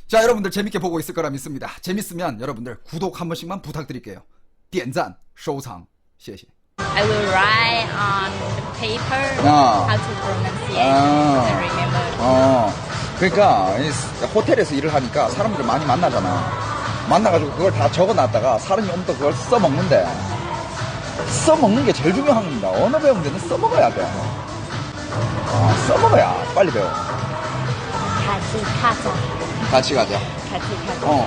자, 여러분들 재밌게 보고 있을 거라 믿습니다. 재밌으면 여러분들 구독 한 번씩만 부탁드릴게요. 点赞收藏谢谢 I will write on the paper how to pronunciation and remember. 그러니까 호텔에서 일을 하니까 사람들을 많이 만나잖아. 만나가지고 그걸 다 적어놨다가 사람이 오면 또 그걸 써먹는데 써먹는 게 제일 중요한 겁니다. 언어 배우는 데는 써먹어야 돼. 써먹어야 빨리 배워. 같이 가자. 같이 가자. 같이 가자.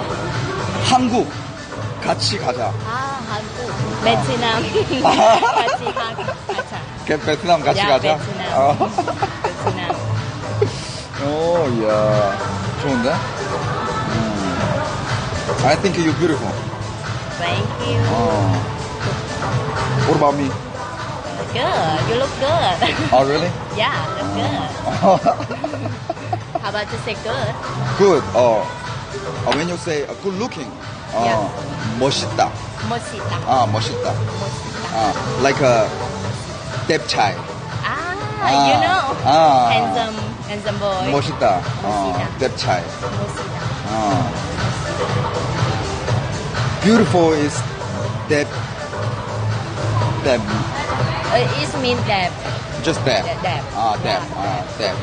한국 같이 가자. 한국. 베트남. 같이 가자. 베트남 같이 가자. 베트남. 베트남. 오, 이야. 좋은데? I think you're beautiful. Thank you. What about me? Good. You look good. Oh, really? Yeah, look good. How about you say good? Good. When you say good looking, Yeah. 멋있다. 멋있다. 멋있다. 멋있다. Like a 뎁차이. You know. Handsome boy. 멋있다. 멋있다. 뎁차이. 멋있다. Beautiful is 뎁. It means that. Just 뎁. 뎁. 뎁.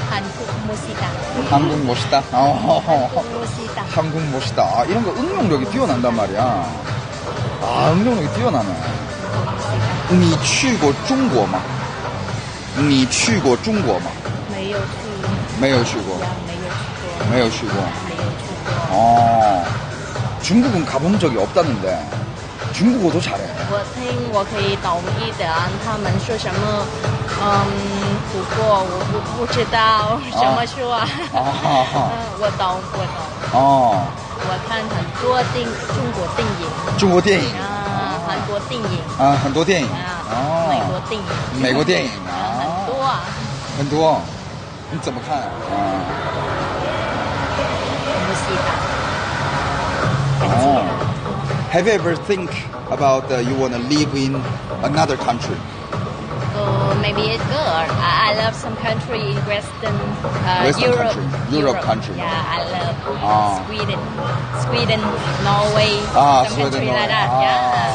한국 멋있다. 한국 멋있다. 한국 멋있다. 한국 멋있다. 이런 거 응용력이 뛰어난단 말이야. 응용력이 뛰어나네. 你去过中国吗? 你去过中国吗? 没有去. 没有去过. 没有去过. 没有去过. 중국은 가본 적이 없다는데 중국어도 잘해. 我听我可以懂一点，他们说什么？不过我不知道怎么说。我懂。我看很多中国电影。中国电影。韩国电影。很多电影。美国电影。美国电影。很多。很多。你怎么看？Have you ever think about you want to live in another country? Maybe it's good. I love some country in Western Europe. Country. Europe country. Yeah, I love Sweden, Norway, some Sweden, country Norway. like that. Yeah.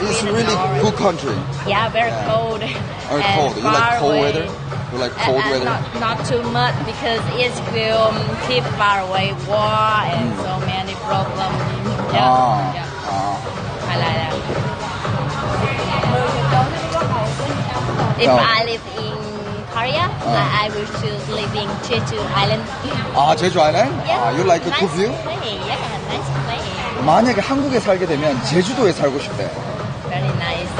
It's Sweden, really Norway. good country. Yeah, very cold. Very cold. You like cold weather? You like cold weather? Not too much because it will keep far away war and so many problems. Yeah. I like that. If I live in Korea, I will choose live in Jeju Island. 제주 아일랜드? Yeah. You like a nice good view? Play. Yeah, nice place. 만약에 한국에 살게 되면 제주도에 살고 싶대. Very nice.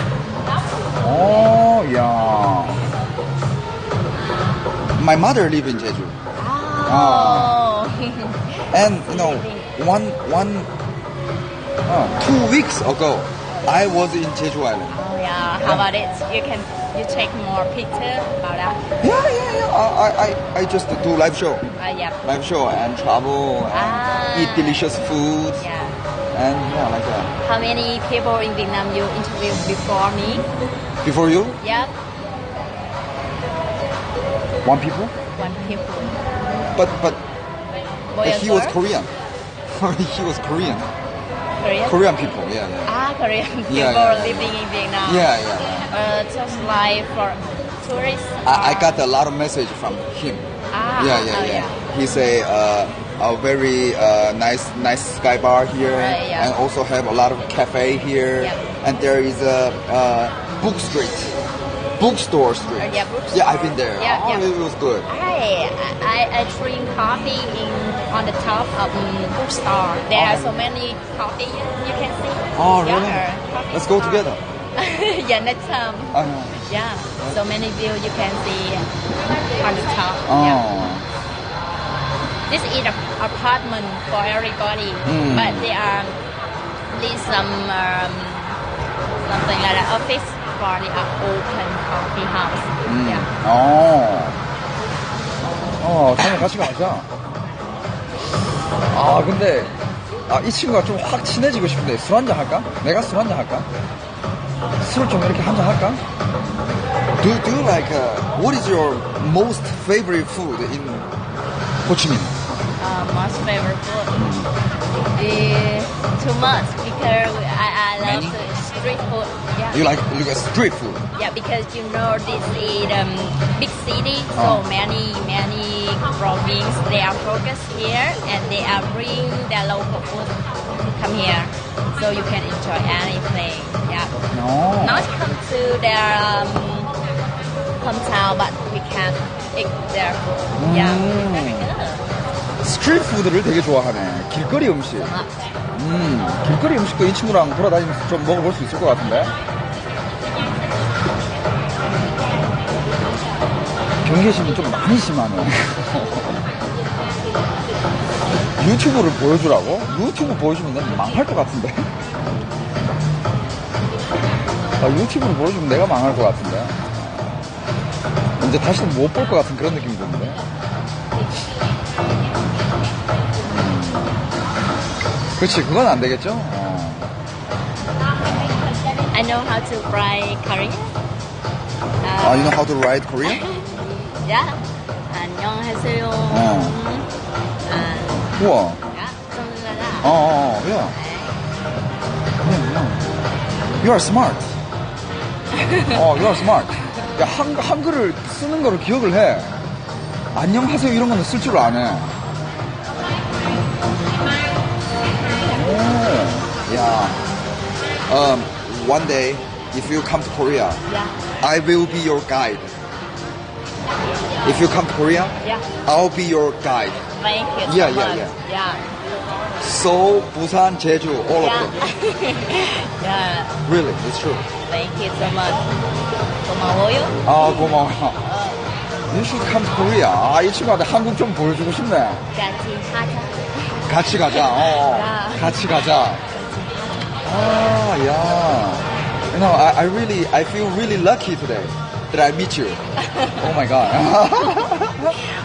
yeah. My mother live in Jeju. And you know, 2 weeks ago, I was in Jeju Island. Oh yeah. How about it? You take more picture about that? Yeah. I just do live show. Yeah. Live show and travel and eat delicious food. Yeah. And yeah, like that. How many people in Vietnam you interviewed before me? Before you? Yeah. One people? One people. But Boy or he was girl? Korean. He was Korean. Korean? Korean people, yeah. Korean people Yeah. living in Vietnam. Yeah. Just like for tourists. I got a lot of message from him. Yeah. He say a very nice sky bar here, Yeah. and also have a lot of cafe here, Yeah. and there is a bookstore street. Yeah, bookstore. Yeah, I've been there. Yeah. It was good. I drink coffee on the top of bookstore. There are so many coffee you can see. Oh, really? Coffee Let's go store. together. Yeah, next time. Yeah, so many view you can see on the top. Yeah. This is an apartment for everybody, but there are at least something like an office for the open coffee house. Yeah. 다음에 같이 가자. 근데 이 친구가 좀 확 친해지고 싶은데 술 한잔 할까? 내가 술 한잔 할까? 술 좀 이렇게 한잔 할까? Do you like what is your most favorite food in Ho Chi Minh? Most favorite food is too much because I love Many? the street food. Yeah. You like street food? Yeah, because you know this is big city, Oh. so many province they are focused here and they are bring their local food to come here, so you can enjoy anything. Yeah, No. not come to their hometown, but we can eat their food. Yeah, very good. 스트리트 푸드를 되게 좋아하네. 길거리 음식. 길거리 음식도 이 친구랑 돌아다니면서 좀 먹어볼 수 있을 것 같은데. 경계심이 좀 많이 심하네. 유튜브를 보여주라고? 유튜브 보여주면 내가 망할 것 같은데. 유튜브를 보여주면 내가 망할 것 같은데. 이제 다시는 못 볼 것 같은 그런 느낌이 드는데. 그렇지, 그건 안 되겠죠? I know how to fry Korean. You know how to write Korean? Yeah. 안녕하세요. 우와. Yeah, something like that. yeah. You are smart. You are smart. 야, 한글을 쓰는 거를 기억을 해. 안녕하세요 이런 거는 쓸 줄 아네. Yeah. One day, if you come to Korea, Yeah. I will be your guide. If you come to Korea, Yeah. I'll be your guide. Thank you so Yeah, much. yeah. Yeah. Seoul, Busan, Jeju, all of them. Yeah. Really, it's true. Thank you so much. 고마워요. 고마워. You should come to Korea. 이 친구한테 한국 좀 보여주고 싶네. 같이 하자. 같이 가자. 야. 같이 가자. Yeah. You know, I feel really lucky today that I meet you. Oh my God.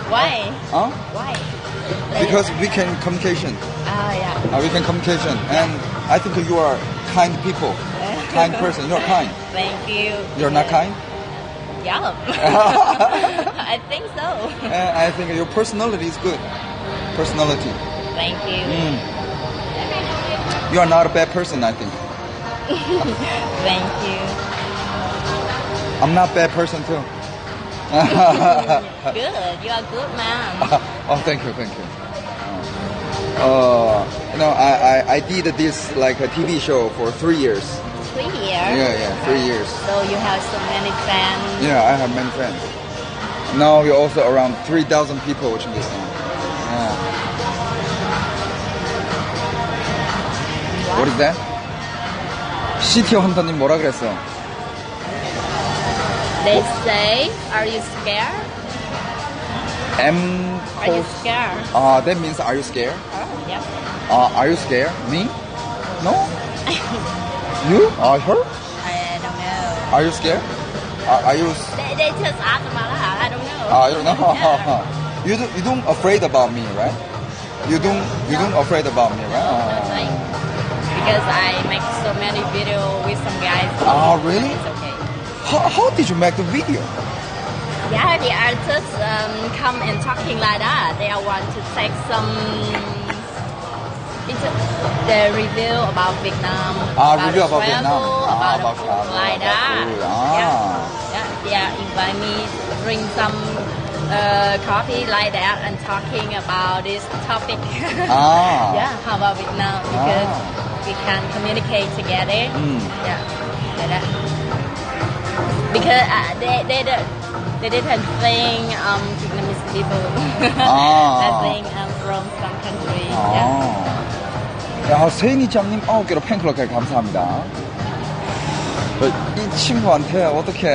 Why? Huh? Why? Because we can communication. Yeah. We can communication, and I think you are kind people, kind person. You're kind. Thank you. You're not kind. Yeah. I think so. And I think your personality is good. Personality. Thank you. You are not a bad person, I think. Thank you. I'm not a bad person too. Good. You are good man. Thank you. You know, I did this like a TV show for 3 years. 3 years. Yeah, 3 years. So you have so many fans. Yeah, I have many friends. Now we're also around 3,000 people watching this now. Yeah. What is that? 시티어 헌터님 뭐라 그랬어? They say, are you scared? Are you scared? That means are you scared? Oh, yeah. Are you scared? Me? No? You? Her? I don't know. Are you scared? Are you? They just ask about that. I don't know. You don't know. You don't afraid about me, right? You don't afraid about me, right? Because I make so many videos with some guys. Really? It's okay. How did you make the video? Yeah, the artists come and talking like that. They want to take some the review about Vietnam. Review about travel, Vietnam. About travel, food like about that. food. Yeah, they invite me bring some coffee like that and talking about this topic. Yeah, how about Vietnam? Because we can communicate together. Yeah, like that. Because they didn't think Vietnamese people. I think I'm from some country. Yeah. 야, 세인이짱님 9개로 팬클럽까지 감사합니다. 이 친구한테 어떻게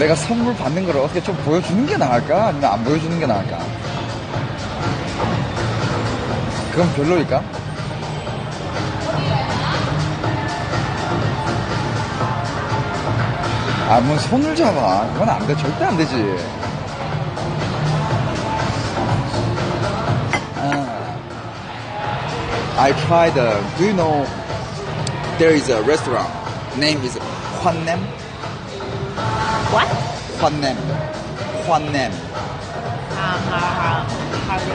내가 선물 받는 걸 어떻게 좀 보여주는 게 나을까? 아니면 안 보여주는 게 나을까? 그건 별로일까? 뭐 손을 잡아. 그건 안 돼. 절대 안 되지. I tried, do you know, there is a restaurant, name is Hwannem? What? Hwannem. Hwan Nam. How it is,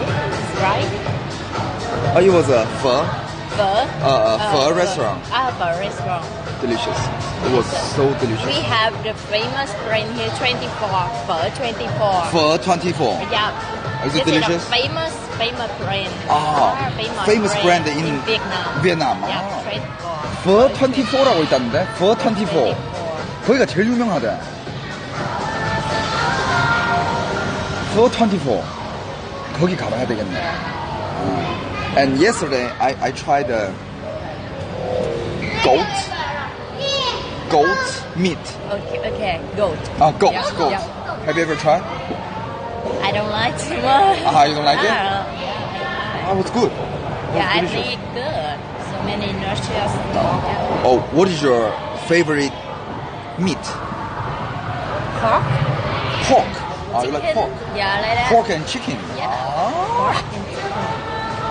right? Oh, it was a pho. Pho. Pho restaurant. Pho restaurant. Delicious. It was so delicious. We have the famous brand here, 24. Pho 24. Pho 24. Yeah. Is it This delicious? Is a famous brand. Ah, famous brand in Vietnam. Vietnam. Yeah, Ah. 24. Pho 24라고 있다는데? Pho 24. 거기가 제일 유명하대. Pho 24. 거기 가봐야 되겠네. And yesterday I tried the goat meat. Okay, goat. Goat, Yeah, goat. yeah. Have you ever tried? I don't like too much. You don't like it? Yeah, Oh, it's good. yeah, I It's delicious. think good. So many nutrients. Yeah. Oh, what is your favorite meat? Pork? Pork. You like Chicken. pork? Yeah, like that. Pork and chicken. Yeah. 아, Pork and chicken.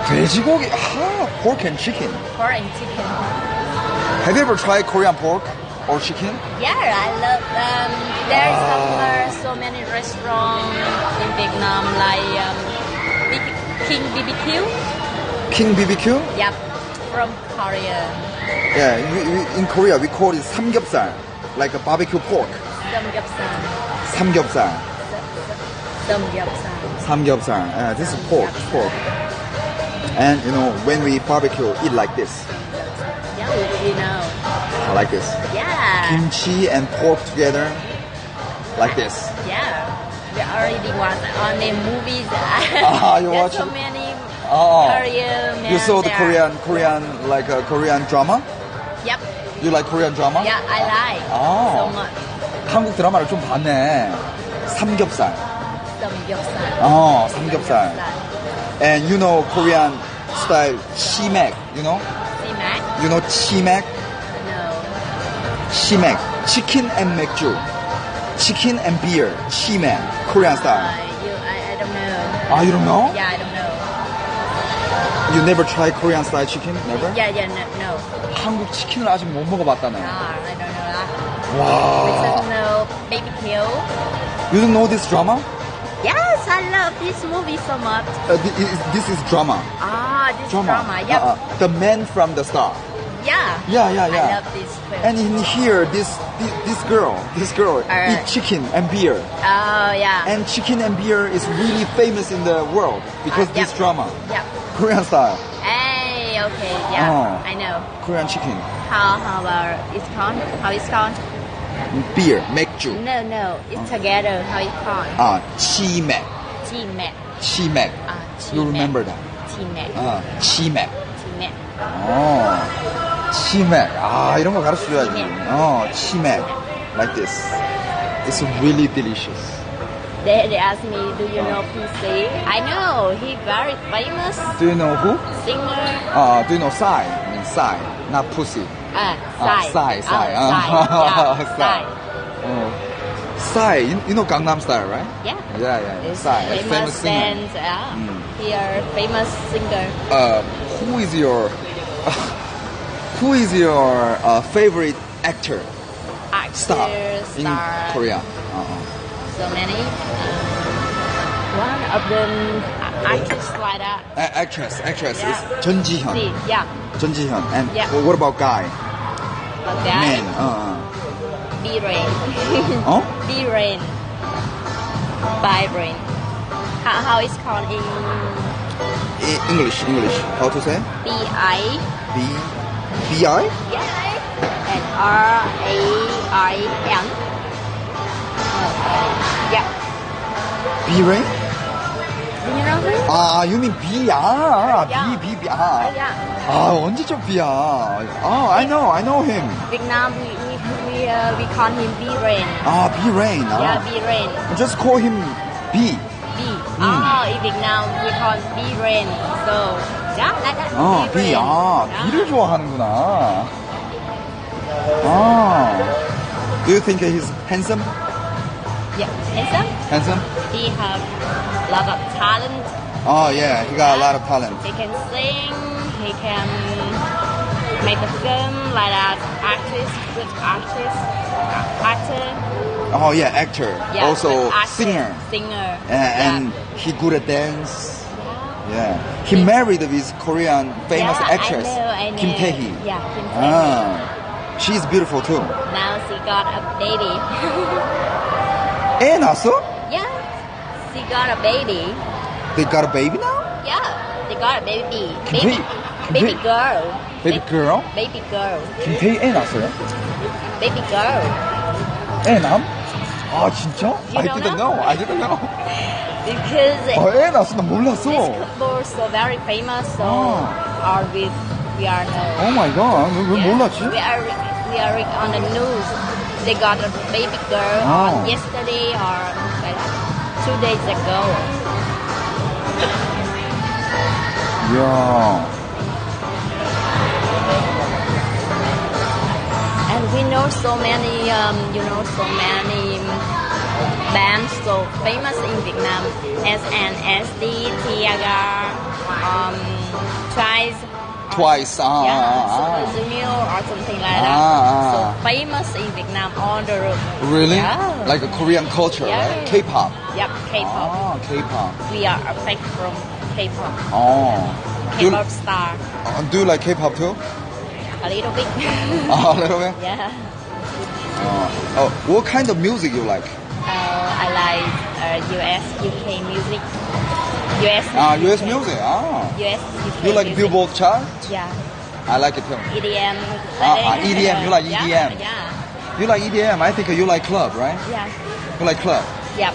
돼지고기. Pork and chicken. Pork and chicken. Have you ever tried Korean pork or chicken? Yeah, I love there's so many restaurants in Vietnam like King BBQ. King BBQ? Yep, from Korea. Yeah, in Korea we call it 삼겹살, like a barbecue pork. Samgyeopsal. 삼겹살. Samgyeopsal. 삼겹살. This is pork. And you know, when we barbecue, eat like this. Yeah, we know. Like this. Yeah. Kimchi and pork together. Like this. Yeah. We already watched on the movies. You There's watch so it? many Oh. Korean men You saw the there. Korean, like a Korean drama? Yep. You like Korean drama? Yeah, I like Oh. so much. 한국 드라마를 좀 봤네. 삼겹살. Samgyeopsal. 삼겹살. And you know Korean style chimek, you know? C-Mac? You know chimek? No. Chimek. Chicken and 맥주. Chicken and beer. Chimek. Korean style. I don't know. You don't know? Yeah, I don't know. You never tried Korean style chicken? Never? Yeah, no. 한국 치킨을 아직 못 먹어봤다네. I don't know that. 와. Because no BBQ. You don't know this drama? Yes, I love this movie so much. This is drama. This drama. Yep. The man from the star. Yeah. Yeah. I love this film. And in here, this girl Alright. eat chicken and beer. Oh, yeah. And chicken and beer is really famous in the world because this Yep. drama. Yep. Korean style. Hey, okay, yeah, I know. Korean chicken. How about it's called? How it's called? Beer, 맥주. No, it's together. How it's called? 치맥. G-Mac. 치맥. You remember that? G-Mac. 치맥. G-Mac. 치맥. 이런 거 가르쳐줘야지. 치맥. Like this. It's really delicious. They asked me, do you know PC? I know, he's very famous Do you know who? singer. Do you know Psy? Psy, not pussy. Psy. Psy. Psy. Yeah, Psy. Psy, you know Gangnam Style, right? Yeah. Yeah. It's Psy, famous singer. band. He a famous singer. Who is your favorite actor? Star in Korea. So many. One of them actress like that. Actress Yeah. is Chun Ji-hyun. Yeah. Chun Ji-hyun. And Yeah. what about guy? But guy, Man. B-Rain. Oh? B-Rain. By-Rain. How it's called in English. How to say? B-I? B-I? Yeah. And R-A-I-N. Yeah. B-Rain? Do you know him? You mean B야. Yeah. B. Yeah. 언제적 B야. I know him. Vietnam, we call him B-Rain. B-Rain. Yeah, B-Rain. Just call him B. B. In Vietnam, we call B-Rain. So, yeah, like that. B. B를 좋아하는구나. Do you think he's handsome? Yeah, handsome. Handsome? He have a lot of talent. Yeah, he got a lot of talent. He can sing. He can make a film like that. Good actor. Oh yeah, actor. Yeah, Also but artist, singer. Singer. And he good at dance. Yeah. He married with Korean famous actress I know. Kim Tae-hee. Yeah, Kim Tae-hee. She's beautiful too. Now she got a baby. 애 낳았어? Yeah, she got a baby. They got a baby now? Yeah, they got a baby. Kim Baby Tae- girl. Baby girl? Baby girl. 김태희 애 낳았어요? Baby girl. 애 남? 아 진짜? You I don't didn't know. I didn't know. Because 애 낳았어? 나 몰랐어. this couple is so very famous, so we are know. Oh my god. 왜 몰랐지? We are on the news. They got a baby girl on yesterday or like 2 days ago. 이야. And we know so many, so many bands so famous in Vietnam. SNSD, Tiaga, Twice. Super Junior or something like that. So famous in Vietnam all the Really? Yeah. Like a Korean culture, Yeah. right? K-pop. Yep, K-pop. K-pop. We are affected from K-pop. Do, K-pop star. do you like K-pop too? A little bit. A little bit? Yeah. What kind of music you like? I like US, UK music. US. US music. US, UK You like music. Billboard chart? Yeah. I like it too. EDM. EDM. You like Yeah, EDM? Yeah. You like EDM. I think you like club, right? Yeah. You like club. Yep.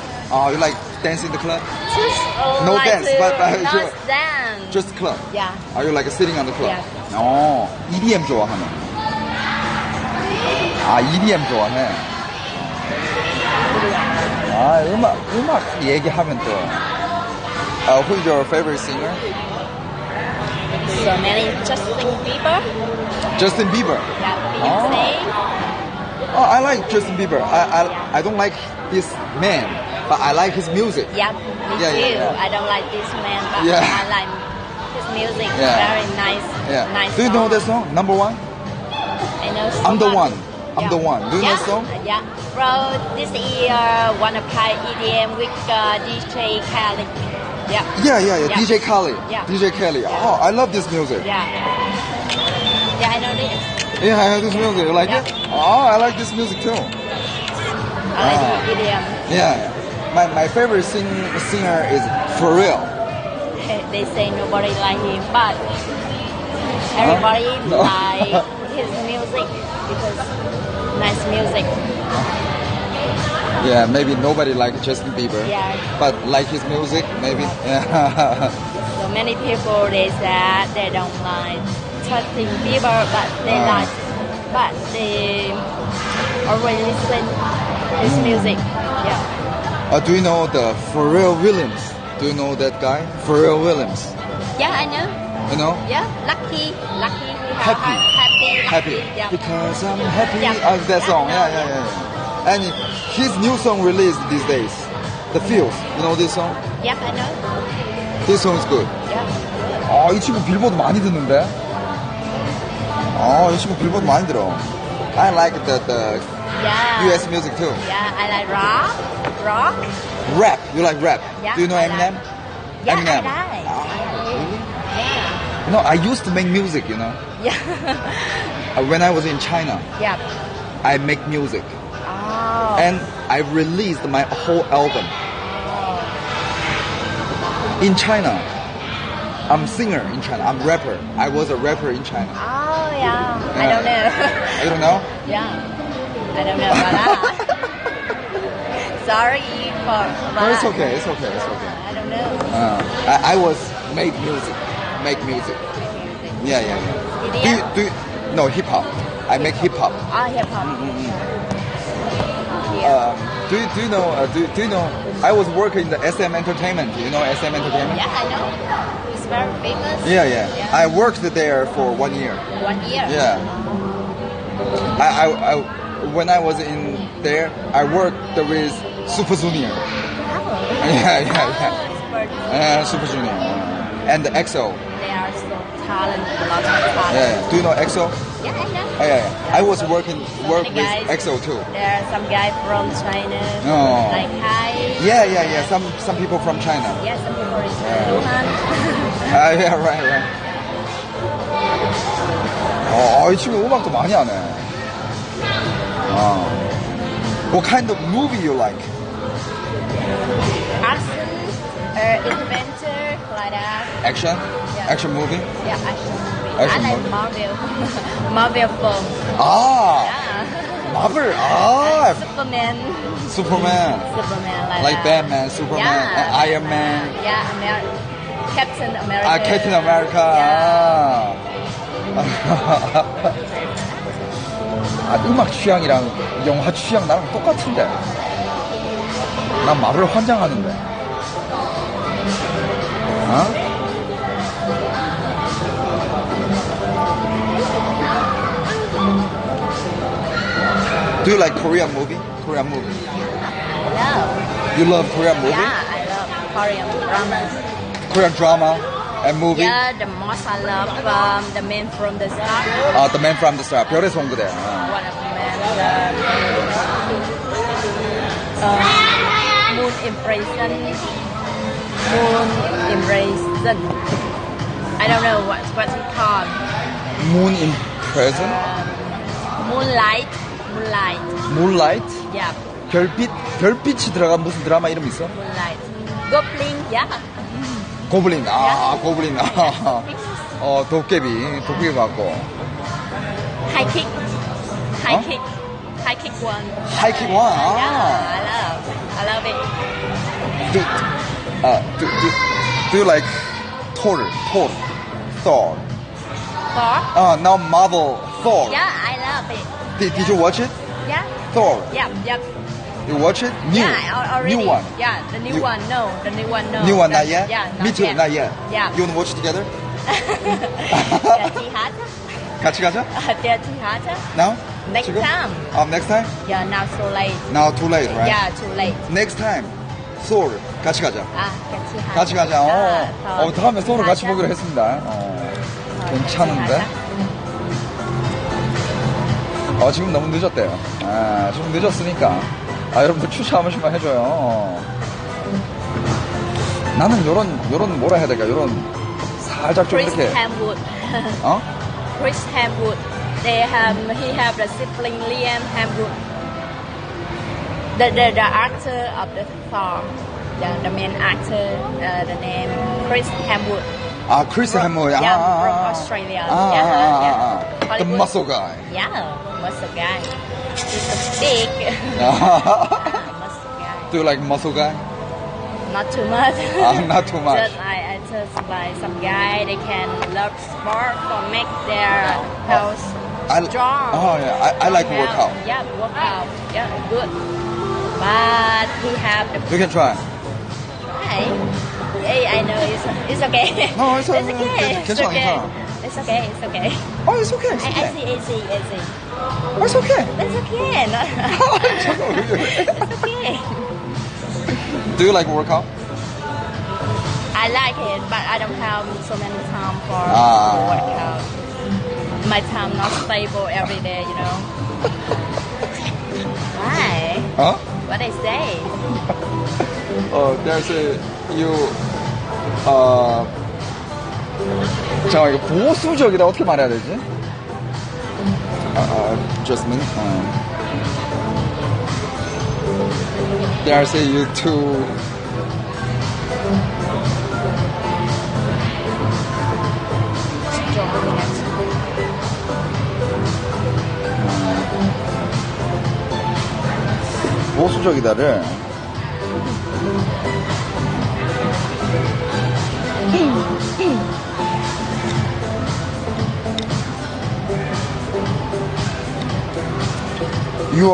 You like dance in the club? Just No like dance, to but not sure. dance. Just club. Yeah. Are you like sitting on the club? Yeah. EDM 좋아하네. EDM 좋아해. 음악 얘기하면 또. Who's your favorite singer? So many. Justin Bieber. Justin Bieber. Yeah. Beyonce. I like Justin Bieber. I don't like this man, but I like his music. Yeah. Me Yeah, too. yeah. I don't like this man, but Yeah. I like his music. Yeah. Very nice. Yeah. Nice. Do you know song. that song? Number one? I know. I'm the someone. one. I'm the one. Do you know the song? Yeah. Bro, this year wanna play EDM with DJ Khaled. Yeah. Yeah. DJ Khaled. Yeah. DJ Khaled. Oh, I love this music. Yeah. Yeah, I know this. Yeah, I have this music. You like Yeah. it? Oh, I like this music too. I like EDM. Yeah. My favorite singer is For Real. They say nobody like him, but everybody No. like his music because nice music. Yeah, maybe nobody like Justin Bieber. Yeah. But like his music, maybe. Yeah. So many people they say they don't like Justin Bieber, but they like, but they always listen his music. Yeah. Do you know the Pharrell Williams? Do you know that guy? Pharrell Williams. Yeah, I know. You know? Yeah, lucky. Happy. Happy. Yeah. Because I'm happy. Yeah. That song. Yeah, Yeah. And his new song released these days. The Feels. You know this song? Yep, I know. This song is good. Yeah. 이 친구 빌보드 많이 듣는데? 이 친구 빌보드 많이 들어. I like the Yeah. US music too. Yeah, I like rock. Rap. You like rap? Yeah, Do you know I Eminem? like. Yeah, Eminem. I like. Really? Yeah. You know, I used to make music, you know. Yeah. When I was in China, Yeah. I make music. Oh. And I released my whole album. In China. I'm singer in China. I'm rapper. I was a rapper in China. Oh, yeah. I don't know. You don't know? Yeah. I don't know about that. Sorry for No, that. it's okay. It's okay. It's okay. I don't know. I was make music. Yeah. EDM? No, hip hop. I make hip hop. Hip hop. Do you know? I was working in the SM Entertainment. You know SM Entertainment? Yeah, I know. It's very famous. Yeah. I worked there for 1 year. 1 year. Yeah. I when I was in there, I worked with Super Junior. Oh. Yeah. Oh, Super Junior. And EXO. they are so talented, a lot of talent. Yeah. Do you know EXO? Yeah, I know. Oh, yeah. I was work with guys. EXO too. There are some guy from China. Oh. Like Thai. Yeah. Some people from China. Yeah, some people in Wuhan. Yeah, right. 이 친구 음악도 많이 하네. What kind of movie you like? Action, adventure, like that. Action? Yeah. Action movie? Yeah, action movie. Action I like movie. Marvel film. 아, Yeah. 마블. Superman, Like that. Batman, Superman, Yeah, Iron Man. Yeah, Captain America. Captain America. 음악 취향이랑 영화 취향 나랑 똑같은데. 난 마블 환장하는데. Do you like Korean movie? Korean movie. No. You love Korean movie? Yeah, I love Korean dramas. Korean drama and movie? Yeah, the most I love the Man from the Star. The Man from the Star. 별에서 온 그대. One of the men. Moon Impression. I don't know what's it called. Moon in Present? Moonlight. Moonlight? Yeah, 별빛이 들어간 무슨 드라마 이름 있어? Moonlight. Goblin. Yeah. 고블린. 고블린. 도깨비 맞고. High kick one. 하이킥 원. Yeah, I love it. Do you like Thor? Thor. Thor? Now Marvel Thor. Yeah, I love it. Did you watch it? Yeah. Thor. Yeah. You watch it? Yeah, already. New one. Yeah, the new one. No, the new one. No. New one, not yet? Yeah, Me too, yet. not yet. Yeah. You want to watch it together? 같이 가자? Dirty Heart. Now? Next 지금? time. Next time? Yeah, now so late. Now too late, right? Yeah, too late. Next time. Soul. 같이 가자. Dirty Heart. 같이 가자. 다음에 소울을 같이 보기로 했습니다. 괜찮은데? 지금 너무 늦었대요. 좀 늦었으니까. 여러분들 추천 한 번씩만 해줘요. 나는 요런 뭐라 해야 될까? 요런 살짝 좀 Chris 이렇게. Hemsworth. Chris Hemsworth. He have the sibling Liam Hemsworth. The actor of the Thor. The main actor. The name Chris Hemsworth. Chris Hemsworth. Yeah, from Australia. The Hollywood. muscle guy. Yeah, muscle guy. He's a big muscle guy. Do you like muscle guy? Not too much. Not too much. Just I just like some guy they can love sport for make their health strong. Yeah. I like workout. Yeah, workout. Yeah, good. But he have the You can try. try. Hey, I know it's okay. No, it's okay. It's 괜찮아, okay. 괜찮아. It's okay. It's okay. It's okay. It's I okay. see. It's okay. It's okay. It's okay. Do you like workout? I like it, but I don't have so many time for workout. My time not stable every day, you know. Why? What I say? There's 잠깐, 이거 보수적이다 어떻게 말해야 되지? Just a minute. There's you too. 보수적이다를 You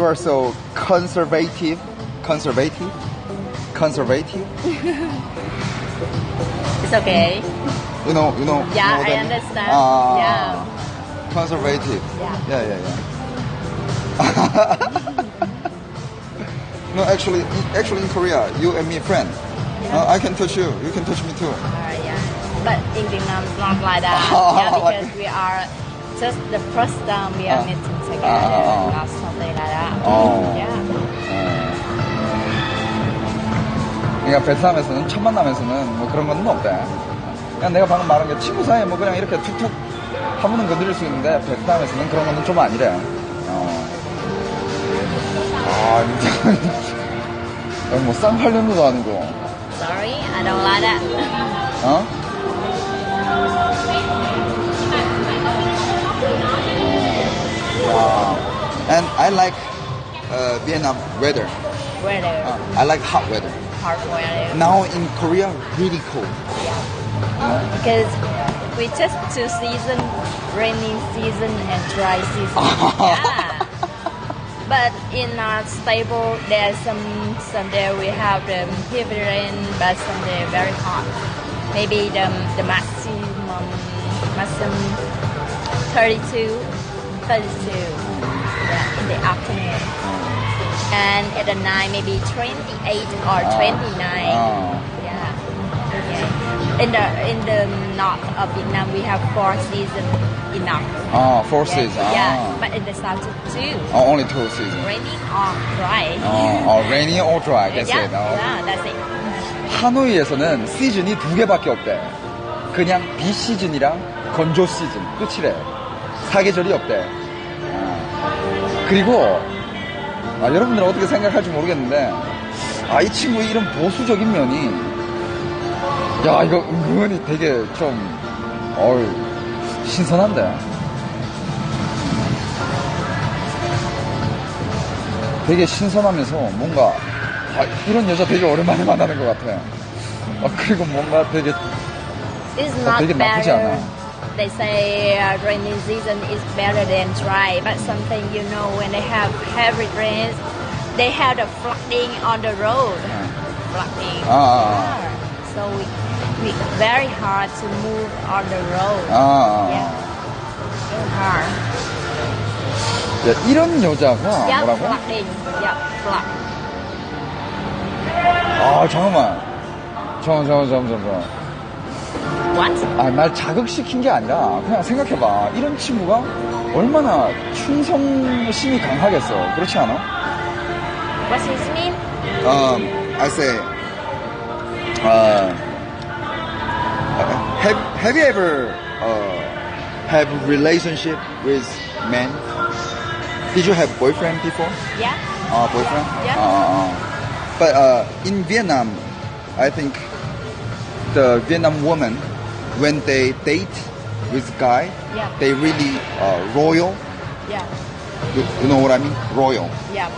are so conservative. It's okay. You know. Yeah, what I mean? understand. Yeah. Conservative. Yeah. No, actually in Korea, you and me friend. I can touch you. You can touch me too. Alright, yeah. but in Vietnam it's not like that. Oh, Yeah, like- because we are just the first time we are meeting together, not something like that. Yeah. 그러니까 베트남에서는 첫 만남에서는 뭐 그런 건 없대. 그냥 내가 방금 말한 게 친구 사이에 뭐 그냥 이렇게 툭툭 한 번은 건드릴 수 있는데 베트남에서는 그런 거는 좀 아니래. 진짜 뭐 쌍팔년도도 아니고. Sorry, I don't like that. And I like Vietnam weather. Weather, I like hot weather. hard weather. Now in Korea, really cold. Because we just two season, rainy season and dry season. Yeah. But in our stable, there's some day we have the heavy rain, but some day very hot. Maybe the maximum 32. Yeah, in the afternoon. And at the night, maybe 28 or 29. Yeah. In the north of Vietnam, we have 4 seasons enough. 4 seasons. Yeah, but in the south too. Only 2 seasons. Raining or dry. Rainy or dry. That's yeah, it. yeah, that's it. 하노이에서는 시즌이 2개밖에 없대. 그냥 비 시즌이랑 건조 시즌 끝이래. 사계절이 없대. 그리고 여러분들은 어떻게 생각할지 모르겠는데 이 친구의 이런 보수적인 면이 이거 은근히 되게 좀 신선한데 되게 신선하면서 뭔가 이런 여자 되게 오랜만에 만나는 것 같아. 그리고 뭔가 되게 It's not 되게 나쁘지 better. 않아. They say rainy season is better than dry, but something when they have heavy rains, they have the flooding on the road. Flooding. Yeah. So we very hard to move on the road. Yeah. Very hard. 이런 여자가 Yeah, 뭐라고? flooding. Yeah, flood. 잠깐만. What? 날 자극시킨 게 아니라 그냥 생각해봐. 이런 친구가 얼마나 충성심이 강하겠어. 그렇지 않아? What's his name? I say, have you ever have a relationship with men? Did you have boyfriend before? Yeah. Boyfriend? Yeah. But in Vietnam, I think the Vietnam woman, when they date with guy, Yeah. they really royal. Yeah. You know what I mean? Royal. Yeah.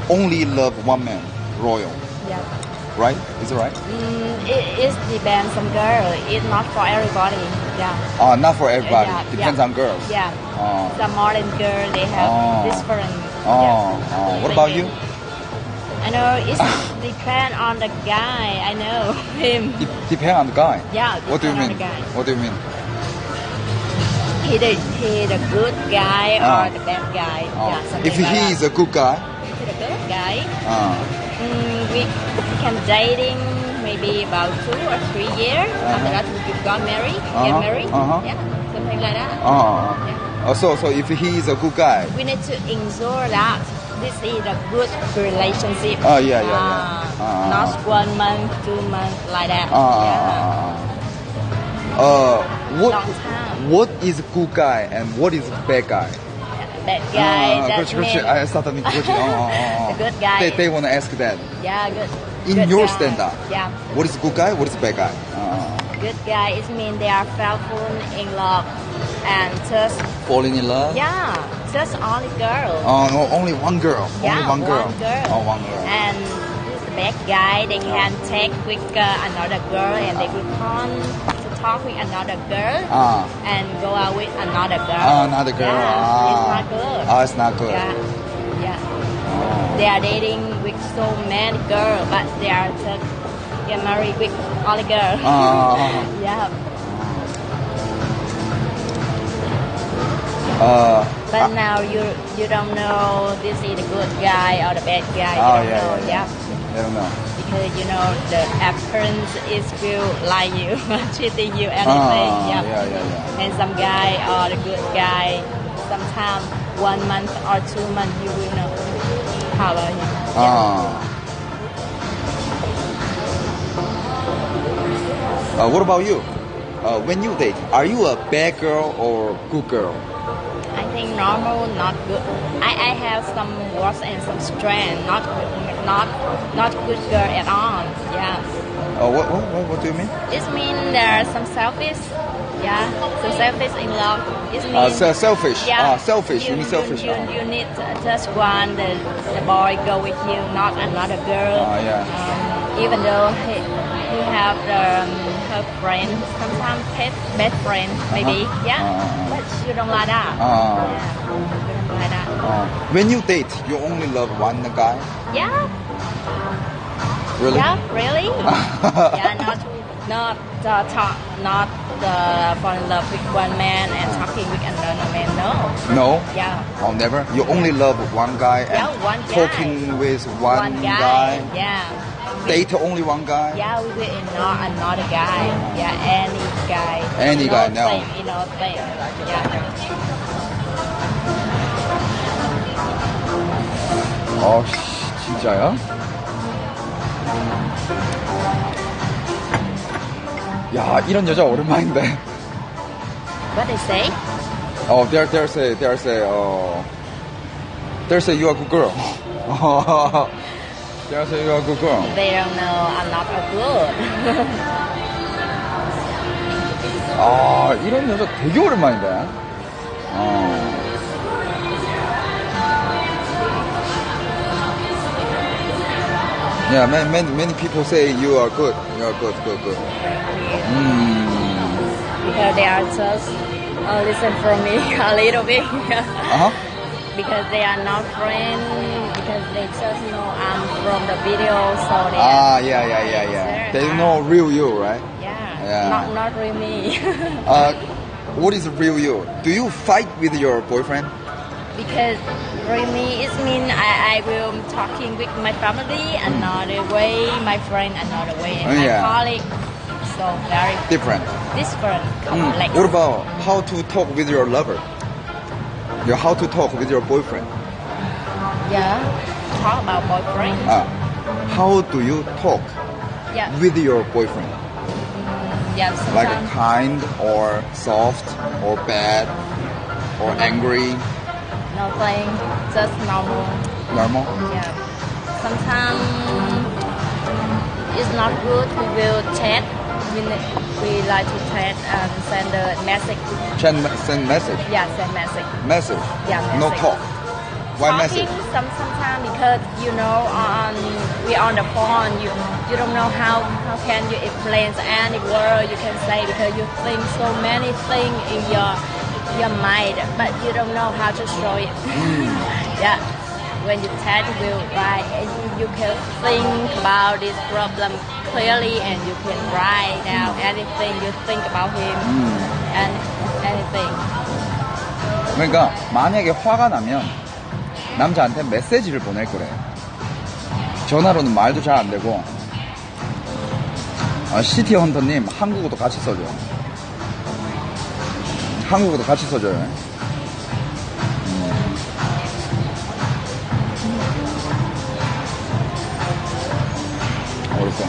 Only love one man. Royal. Yeah. Right? Is it right? It depends on girl. It's not for everybody. Yeah. Not for everybody. Yeah, Depends yeah. on girls. Yeah. Oh. Some modern girl they have different. What about you? I know it depends on the guy. I know him. Depend on the guy. Yeah. What do you depend mean? on the guy. What do you mean? He the good guy or the bad guy. Yeah. Something If like he that. is a good guy, He's a good guy. uh, We can dating maybe about 2 or 3 years. After that, we got married. Get married. Yeah, something like that. Yeah. so if he is a good guy, We need to ensure that this is a good relationship. yeah. Not 1 month, 2 months like that. what Long time. what is good guy and what is bad guy? That guy, that 그렇지. means I started 그렇지. the good guy. They want to ask that. Yeah, good. In good your guy. standard. Yeah, What is good guy? What is bad guy? good guy. It means they are faithful in love and just Falling in love? just only girl. No, only one girl. Yeah, only one girl. One girl. And the bad guy, they can take with another girl and they will come to talk with another girl and go out with another girl. Another girl. Yeah, it's not good. It's not good. Yeah. They are dating with so many girls, but they are just get married with only girl. Yeah. But now you don't know this is the good guy or the bad guy. You don't know. Yeah. I don't know. because you know the appearance is will like you, treating you anything. Yeah. And some guy or the good guy, sometimes 1 month or 2 months you will know how about him. What about you? When you date, are you a bad girl or good girl? I think normal, not good. I have some words and some strength, not good girl at all. Yeah. What do you mean? It means there are some selfish. Yeah, some selfish in love. It means Selfish. Yeah. Selfish. You mean selfish. You need just one the boy go with you, not another girl. Even though he have her friend, sometimes best friend maybe. But you don't like that. You don't like that. When you date, you only love one guy? Yeah. Really? Yeah, really? Not fall in love with one man and talking with another man. No. No? Oh, never? You only love one guy and one guy. talking with one guy? Yeah. Date only one guy? Yeah, we will not another guy. Yeah, any guy. Any guy, no. Thing. Yeah. 진짜야? 야, 이런 여자 오랜만인데. What they say? They say you are a good girl. They say you are a good girl. They don't know I'm not a good. 이런 여자 되게 오랜만인데. Yeah, many people say you are good. You are good. Because they are just listen from me a little bit. Because they are not friends. Because they just know I'm from the video, so they. Yeah. They know real you, right? Yeah. Not real me. What is real you? Do you fight with your boyfriend? Because real me it means I will talking with my family another way, my friend another way, and my colleague. So very different. Like what about how to talk with your lover? How to talk with your boyfriend? Yeah, talk about boyfriend. How do you talk with your boyfriend? Like kind or soft or bad or angry? Nothing, just normal. Normal? Yeah. Sometimes it's not good. We will chat. We like to chat and send a message. Send message? Yeah, send message. Message? Yeah, message. No talk? Why Talking message? Sometimes because we on the phone. You don't know how can you explain any word you can say because you think so many things in your mind, but you don't know how to show it. Yeah, when you chat, you will write, and you can think about this problem clearly, and you can write down anything you think about him and anything. 그러니까 만약에 화가 나면 남자한테 메시지를 보낼 거래. 전화로는 말도 잘 안 되고. 시티 헌터님 한국어도 같이 써줘. 한국어도 같이 써줘요. 어렸어.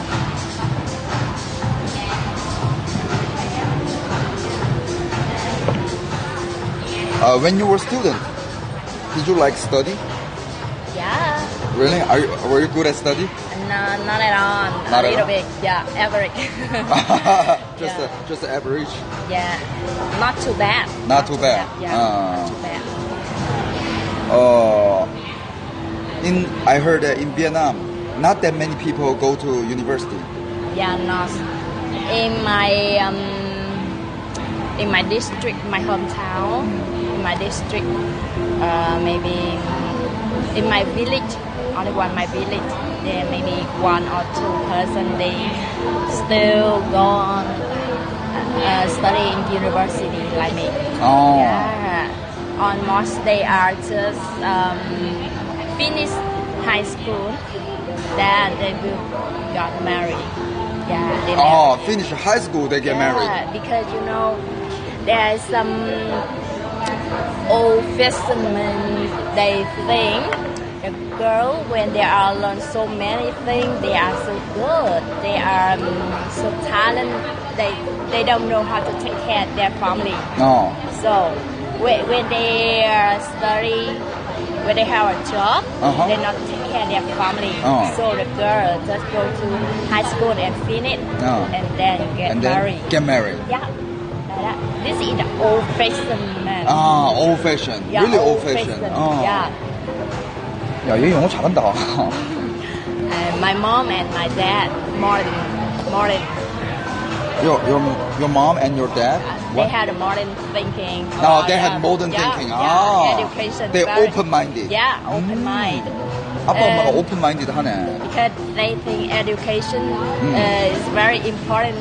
When you were a student, did you like study? Yeah. Really? Were you good at study? No, not at all. Not a at little all? bit. Yeah, average. Just average. Yeah, not too bad. Not too bad. Yeah, not too bad. I heard that in Vietnam, not that many people go to university. Yeah, not in my district, my hometown, in my district, maybe in my village, only my village, there maybe 1 or 2 person they still go on study in university like me. Oh. Yeah, almost they are just finish high school then they will got married. Yeah, they Oh, married. finish high school, they get married. Because there is some old fishermen. They think the girl when they are learn so many things, they are so good. They are so talented. They don't know how to take care of their family. Oh. So when they study, when they have a job, Uh-huh. they not take care of their family. Oh. So the girl just go to high school and finish, Oh. and then get And then married. get married. Yeah, like that. This is the old-fashioned man. Ah, old fashioned. Yeah, Really old fashioned. Oh. Yeah. 야, 얘 영어 잘한다. And my mom and my dad modern. Your mom and your dad? They had a modern thinking. No, they had modern yeah, thinking. Yeah, Ah. education. They're very- open-minded. Yeah, open mind. 아빠 엄마가 open-minded 하네. Because they think education is very important.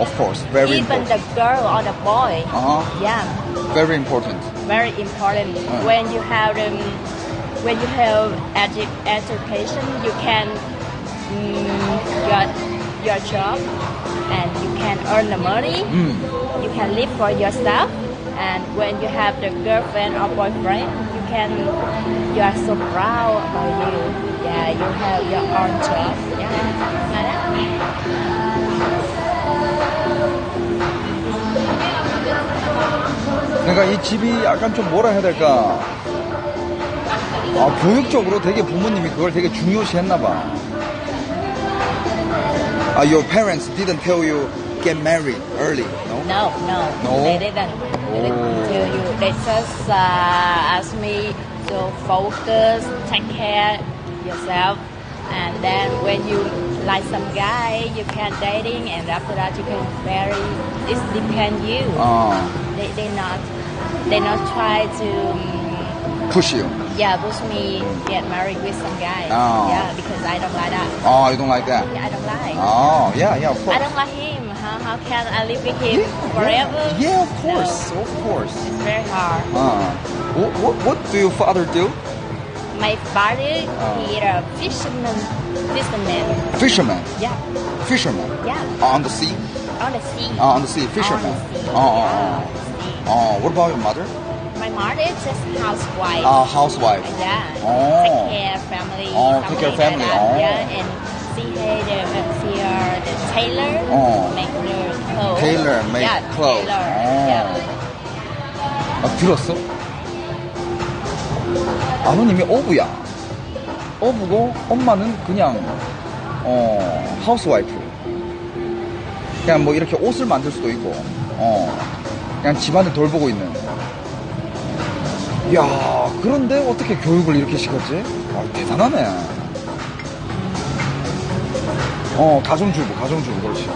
Of course, very Even important. the girl or the boy. Uh-huh. Yeah, Very important. very important. When you have education, you can get your job and you can earn the money. You can live for yourself. And when you have the girlfriend or boyfriend, you are so proud about you. Yeah, you have your own job. Yeah, like that. 그러니까 이 집이 약간 좀 뭐라 해야 될까? 교육적으로 되게 부모님이 그걸 되게 중요시 했나 봐. Your parents didn't tell you get married early, no? No, No? they didn't. They didn't tell you. They just asked me to focus, take care yourself, and then when you like some guy, you can dating, and after that you can marry. It depends you. They not try to Push you. push me get married with some guy. Oh. Yeah, because I don't like that. Oh, you don't like that? Yeah, I don't like. Oh, yeah, of course. I don't like him. How can I live with him forever? Yeah, of course, No. of course. It's very hard. What do your father do? My father, he a fisherman. Fisherman. Yeah, Fisherman. yeah, On the sea? on the sea. On the sea, fisherman. On the sea. Oh, oh, Yeah, oh. on the sea. What about your mother? My mother is just housewife. Housewife. Yeah. Oh. Take care of family. Take care of something family. like that. Oh. Yeah, and she the tailor. Oh. Make her clothes. Tailor, make yeah, clothes. Tailor. Oh. Yeah. 들었어? 아버님이 어부야. 어부고 엄마는 그냥 하우스와이프. 그냥 뭐 이렇게 옷을 만들 수도 있고, 그냥 집안을 돌보고 있는. 야, 그런데 어떻게 교육을 이렇게 시켰지? 대단하네. 가정주부, 그렇지.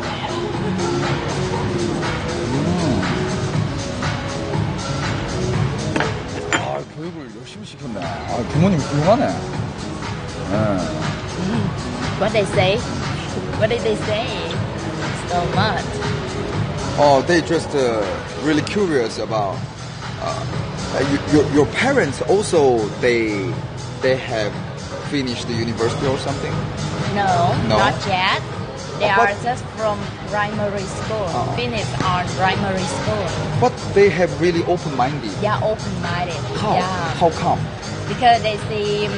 교육을 열심히 시켰네. 부모님이 훌륭하네. What they say? What did they say? So much. They just really curious about your parents. Also, they have finished the university or something. No, No? not yet. They But- are just from primary school. Finished on primary school. But they have really open-minded. Yeah, open-minded. How? Yeah, How come? because they see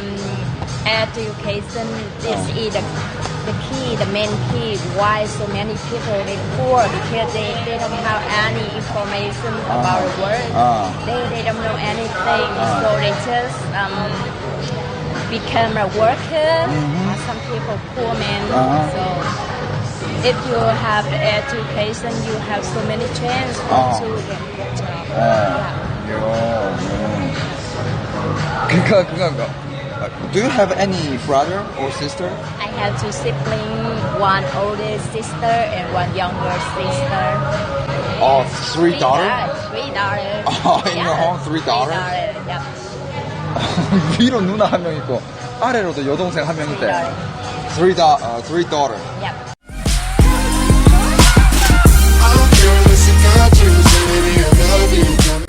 education is the key, the main key. Why so many people they poor because they don't have any information about the world. They don't know anything, so they just become a worker. Some people poor men. So if you have education, you have so many chances to get a job. 그러니까 do you have any brother or sister? I have two siblings, one older sister and one younger sister. Three daughters? Three daughters. In the home, three daughters? Yeah. 위로 누나 한 명 있고 아래로도 여동생 한 명 있대. Three daughters. Three daughters. Yep.